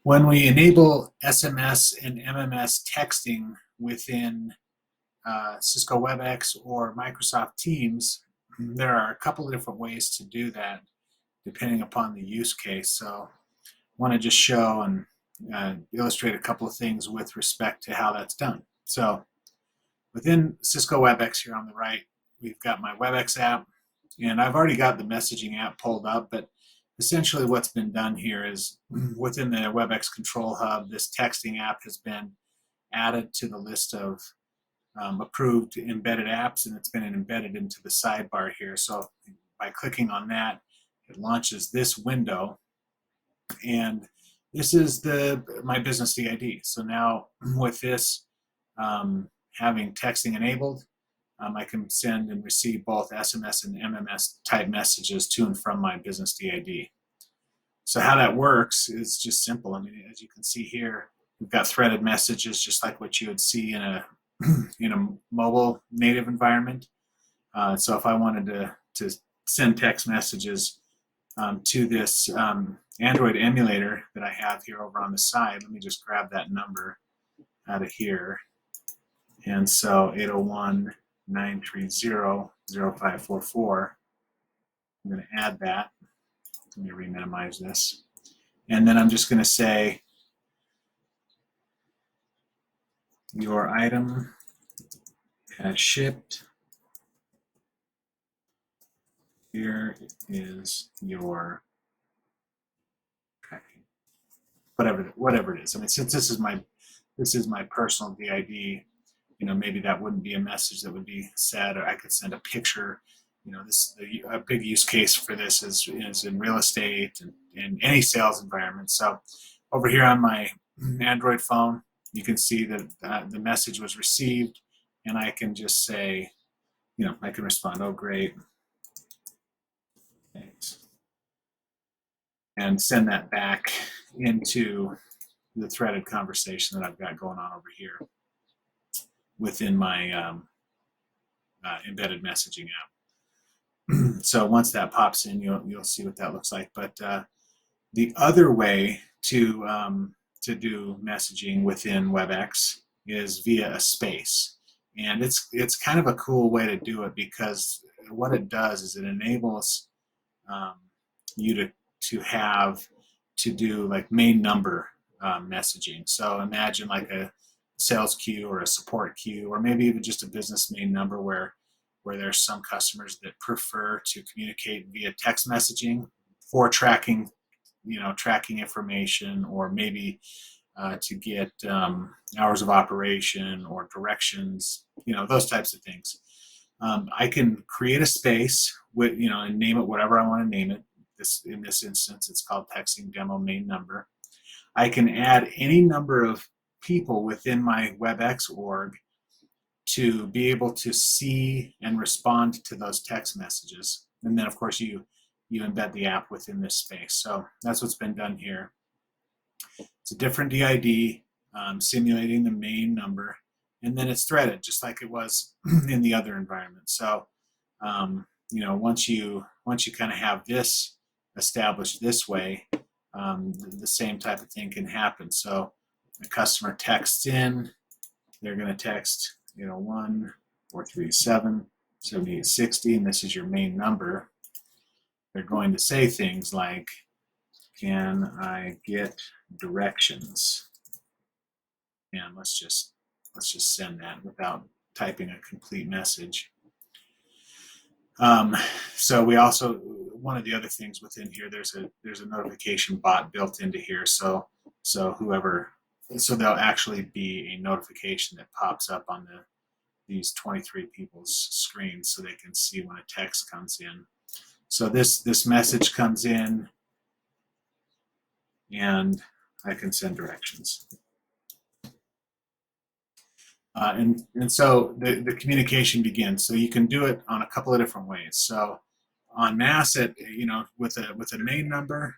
When we enable SMS and MMS texting within Cisco WebEx or Microsoft Teams, there are a couple of different ways to do that depending upon the use case. So I want to just show and illustrate a couple of things with respect to how that's done. So within Cisco WebEx here on the right, we've got my WebEx app, and I've already got the messaging app pulled up, but essentially what's been done here is within the WebEx Control Hub, this texting app has been added to the list of approved embedded apps, and it's been embedded into the sidebar here. So by clicking on that, it launches this window, and this is my business DID. So now with this having texting enabled, I can send and receive both SMS and MMS type messages to and from my business DID. So how that works is just simple. I mean, as you can see here, we've got threaded messages just like what you would see in a mobile native environment. So if I wanted to send text messages to this Android emulator that I have here over on the side, let me just grab that number out of here. And so 801-930-0544. I'm going to add that. Let me re-minimize this. And then I'm just going to say your item has shipped. Here is your tracking. Whatever it is. I mean, since this is my personal DID, maybe that wouldn't be a message that would be said, or I could send a picture. A big use case for this is in real estate and in any sales environment. So over here on my Android phone, you can see that the message was received, and I can just say, I can respond, oh, great, thanks, and send that back into the threaded conversation that I've got going on over here within my embedded messaging app. So once that pops in, you'll see what that looks like. But the other way to do messaging within WebEx is via a space, and it's kind of a cool way to do it, because what it does is it enables you to do like main number messaging. So imagine like a sales queue or a support queue, or maybe even just a business main number where there's some customers that prefer to communicate via text messaging for tracking information, or maybe to get hours of operation or directions, those types of things. I can create a space with, and name it whatever I want to name it. In this instance, it's called texting demo main number. I can add any number of people within my WebEx org to be able to see and respond to those text messages. And then, of course, you embed the app within this space. So that's what's been done here. It's a different DID, simulating the main number, and then it's threaded just like it was in the other environment. So, once you kind of have this established this way, the same type of thing can happen. So a customer texts in, they're going to text 1-437-7860, and this is your main number. They're going to say things like, can I get directions? And let's just send that without typing a complete message. So we also, one of the other things within here, there's a notification bot built into here. So there'll actually be a notification that pops up on these 23 people's screens, so they can see when a text comes in. So this message comes in, and I can send directions. And so the communication begins. So you can do it on a couple of different ways. So on NAS, with a main number,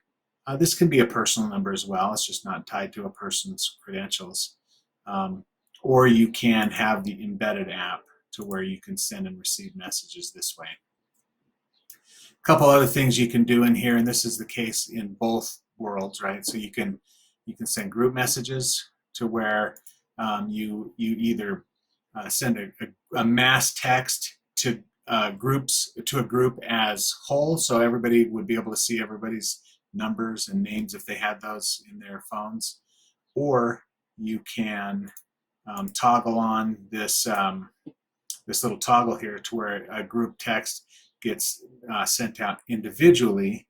this can be a personal number as well. It's just not tied to a person's credentials. Or you can have the embedded app to where you can send and receive messages this way. A couple other things you can do in here, and this is the case in both worlds, right? So you can You can send group messages to where you either send a mass text to groups, to a group as whole, so everybody would be able to see everybody's numbers and names if they had those in their phones, or you can toggle on this this little toggle here to where a group text gets sent out individually,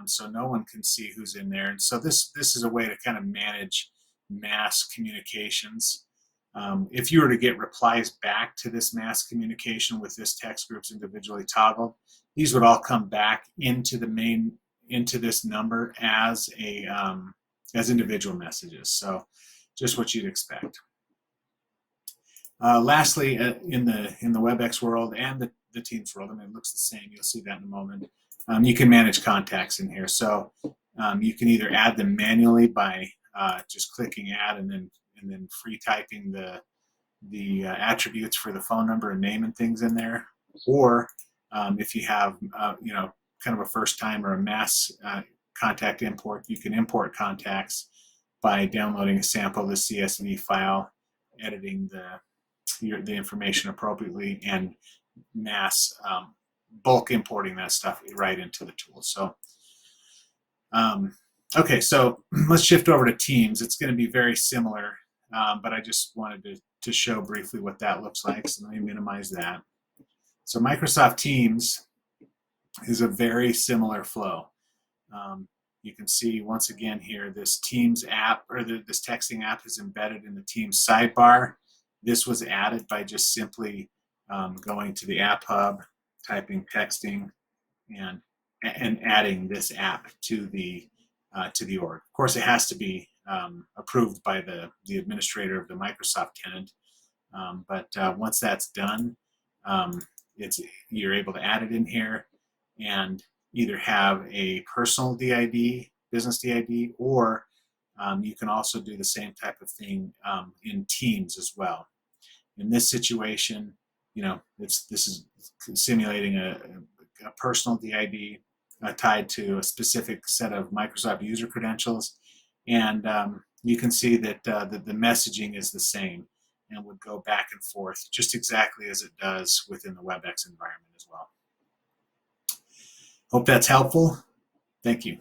so no one can see who's in there. And so this is a way to kind of manage mass communications. If you were to get replies back to this mass communication with this text groups individually toggled, these would all come back into the main, into this number as a as individual messages. So just what you'd expect. Lastly, in the WebEx world and the Teams world, I mean, it looks the same. You'll see that in a moment. You can manage contacts in here. So you can either add them manually by just clicking add and then free typing the attributes for the phone number and name and things in there, or if you have you know, kind of a first time or a mass contact import, you can import contacts by downloading a sample of the CSV file, editing the information appropriately, and mass bulk importing that stuff right into the tool. So okay, so let's shift over to Teams. It's going to be very similar, but I just wanted to show briefly what that looks like. So let me minimize that. So Microsoft Teams is a very similar flow. You can see once again here, this Teams app, or this texting app, is embedded in the Teams sidebar. This was added by just simply going to the App Hub, typing texting, and adding this app to the org. Of course, it has to be approved by the administrator of the Microsoft tenant. But once that's done, you're able to add it in here and either have a personal DID, business DID, or you can also do the same type of thing in Teams as well. In this situation, you know, this is simulating a personal DID tied to a specific set of Microsoft user credentials, and you can see that the messaging is the same and would go back and forth just exactly as it does within the WebEx environment as well. Hope that's helpful. Thank you.